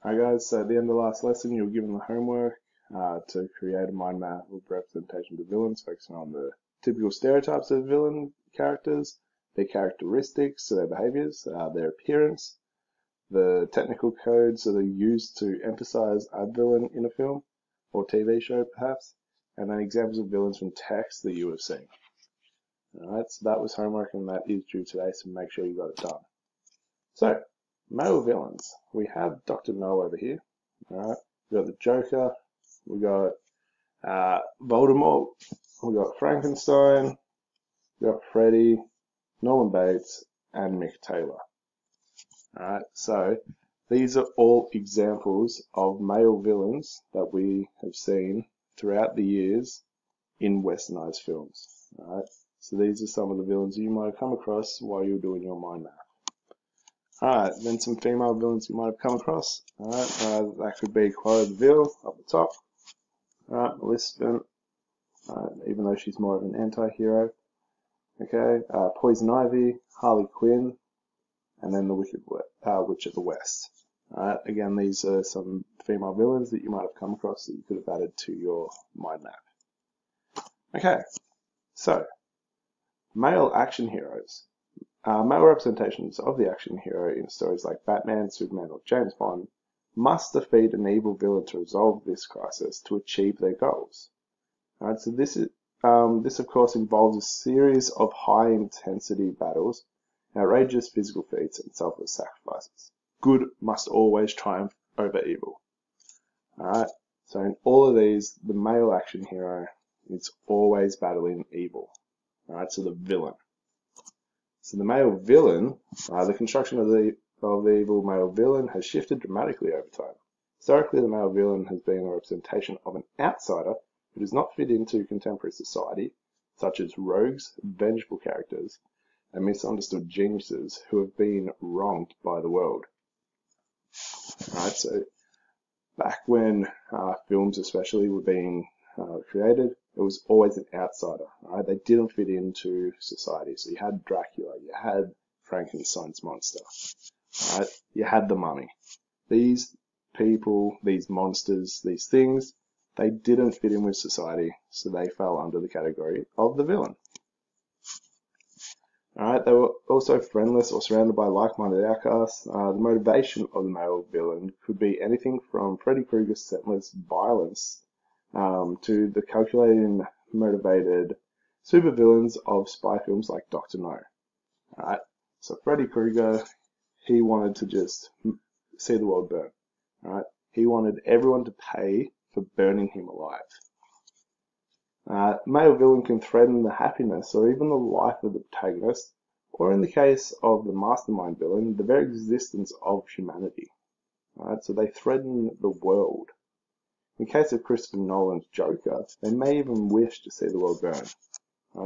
Alright guys, so at the end of the last lesson you were given the homework to create a mind map of representation of the villains, focusing on the typical stereotypes of villain characters, their characteristics, so their behaviors, their appearance, the technical codes that are used to emphasize a villain in a film or TV show perhaps, and then examples of villains from text that you have seen. Alright, so that was homework and that is due today, so make sure you got it done. So, male villains. We have Dr. No over here. Alright, we got the Joker, we got Voldemort, we got Frankenstein, we got Freddy, Norman Bates, and Mick Taylor. Alright, so these are all examples of male villains that we have seen throughout the years in westernized films. Alright, so these are some of the villains you might have come across while you're doing your mind map. Alright, then some female villains you might have come across. Alright, that could be Cruella de Vil up the top. Alright, Maleficent, even though she's more of an anti-hero. Okay, Poison Ivy, Harley Quinn, and then the Wicked Witch of the West. Alright, again, these are some female villains that you might have come across that you could have added to your mind map. Okay, so, male action heroes. Male representations of the action hero in stories like Batman, Superman, or James Bond must defeat an evil villain to resolve this crisis to achieve their goals. Alright, so this of course involves a series of high-intensity battles, outrageous physical feats, and selfless sacrifices. Good must always triumph over evil. Alright, so in all of these, the male action hero is always battling evil. Alright, so the villain. So the male villain, the construction of the evil male villain has shifted dramatically over time. Historically, the male villain has been a representation of an outsider who does not fit into contemporary society, such as rogues, vengeful characters, and misunderstood geniuses who have been wronged by the world. Alright, so back when films especially were being created, it was always an outsider, right? They didn't fit into society. So you had Dracula, you had Frankenstein's monster, right? You had the mummy. These people, these monsters, these things, they didn't fit in with society, so they fell under the category of the villain. Alright, they were also friendless or surrounded by like-minded outcasts. The motivation of the male villain could be anything from Freddy Krueger's senseless violence to the calculated and motivated supervillains of spy films like Dr. No. Alright, so Freddy Krueger, he wanted to just see the world burn. Alright, he wanted everyone to pay for burning him alive. Male villain can threaten the happiness or even the life of the protagonist, or in the case of the mastermind villain, the very existence of humanity. Alright, so they threaten the world. In the case of Christopher Nolan's Joker, they may even wish to see the world burn.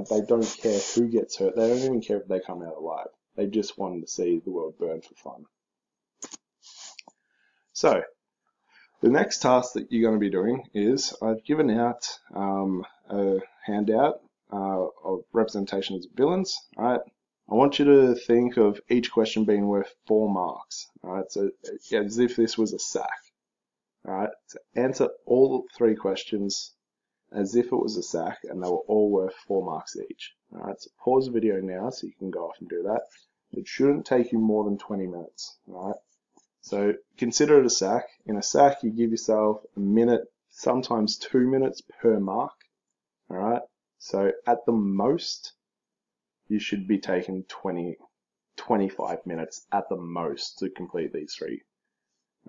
They don't care who gets hurt. They don't even care if they come out alive. They just want to see the world burn for fun. So, the next task that you're going to be doing is I've given out a handout of representations of villains. Alright, I want you to think of each question being worth 4 marks. Alright, so as if this was a sack. Alright, so answer all 3 questions as if it was a sack, and they were all worth 4 marks each. Alright, so pause the video now so you can go off and do that. It shouldn't take you more than 20 minutes. Alright, so consider it a sack. In a sack, you give yourself a minute, sometimes 2 minutes per mark. Alright, so at the most, you should be taking 25 minutes at the most to complete these 3.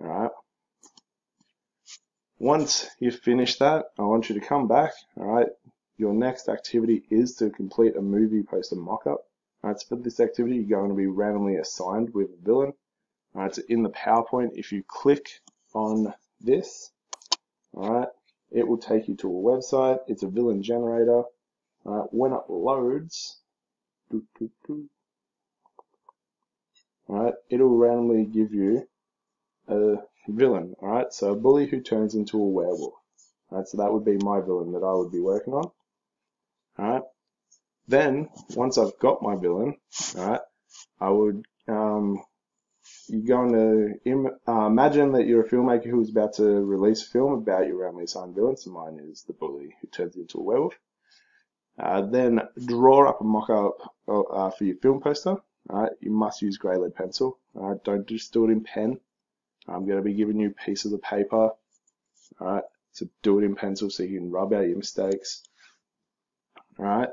Alright. Once you've finished that, I want you to come back. Alright, your next activity is to complete a movie poster mockup. Alright, so for this activity, you're going to be randomly assigned with a villain. Alright, so in the PowerPoint, if you click on this, alright, it will take you to a website. It's a villain generator. Alright, when it loads, alright, it'll randomly give you a villain. Alright, so a bully who turns into a werewolf. Alright, so that would be my villain that I would be working on. Alright, then once I've got my villain, alright, I would you're going to imagine that you're a filmmaker who's about to release a film about your randomly assigned villain. So mine is the bully who turns into a werewolf. Then draw up a mock-up for your film poster. Alright, you must use grey lead pencil. Alright, don't just do it in pen. I'm going to be giving you pieces of paper. Alright, so do it in pencil so you can rub out your mistakes. Alright,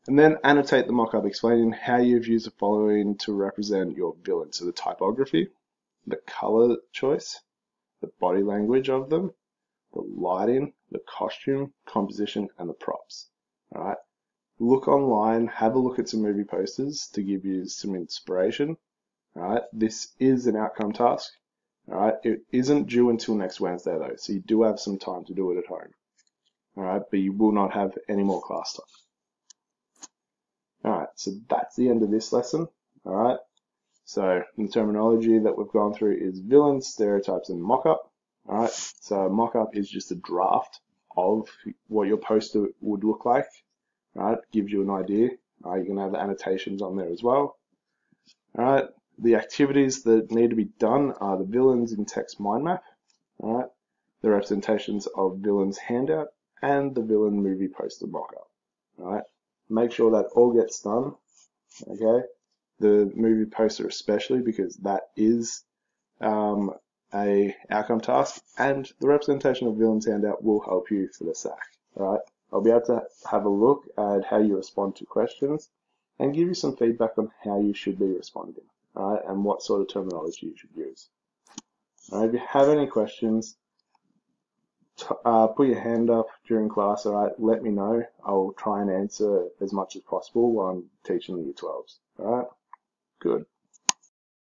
and then annotate the mock-up explaining how you've used the following to represent your villain. So the typography, the color choice, the body language of them, the lighting, the costume, composition, and the props. Alright, look online, have a look at some movie posters to give you some inspiration. Alright, this is an outcome task. Alright, it isn't due until next Wednesday though, so you do have some time to do it at home. Alright, but you will not have any more class time. Alright, so that's the end of this lesson. Alright, so the terminology that we've gone through is villains, stereotypes, and mock-up. Alright, so mock-up is just a draft of what your poster would look like. Alright, gives you an idea. You can have the annotations on there as well. Alright, the activities that need to be done are the villains in text mind map. Alright, the representations of villains handout, and the villain movie poster mock-up. Alright, make sure that all gets done. Okay, the movie poster especially, because that is a outcome task, and the representation of villains handout will help you for the SAC. Alright, I'll be able to have a look at how you respond to questions and give you some feedback on how you should be responding. Alright, and what sort of terminology you should use. Alright, if you have any questions, put your hand up during class. Alright, let me know. I'll try and answer as much as possible while I'm teaching the Year 12s. Alright, good.